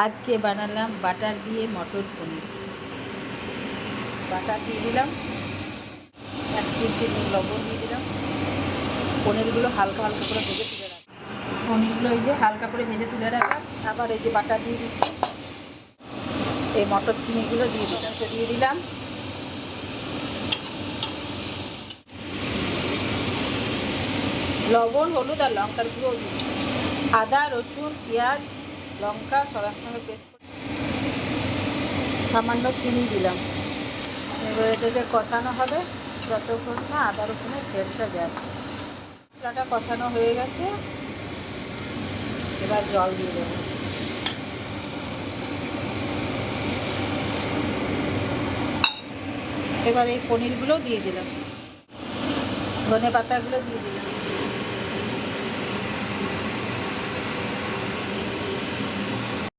আজকে বানালাম বাটার দিয়ে মটর পনির। বাটার দিয়ে দিলাম, 1 চিমটে লবণ দিয়ে দিলাম। পনিরগুলো হালকা হালকা করে ভেজে তুলে রাখা, পনিরগুলো এই যে হালকা করে ভেজে তুলে রাখা। আবার এই যে বাটার দিয়ে দিচ্ছি, এই মটর চিনিগুলো দিয়ে দিলাম। লবণ, হলুদ আর লঙ্কার গুঁড়ো দিয়ে আদা, রসুন, পেঁয়াজ, লঙ্কা সব একসঙ্গে পেস্ট করে সামান্য চিনি দিলাম। এবার এটাকে কষানো হবে যতক্ষণ না আদা রসুনের সেন্টটা যায়। মশলাটা কষানো হয়ে গেছে, এবার জল দিয়ে দেবো। এবার এই পনিরগুলো দিয়ে দিলাম, ধনে পাতাগুলো দিয়ে দিলাম।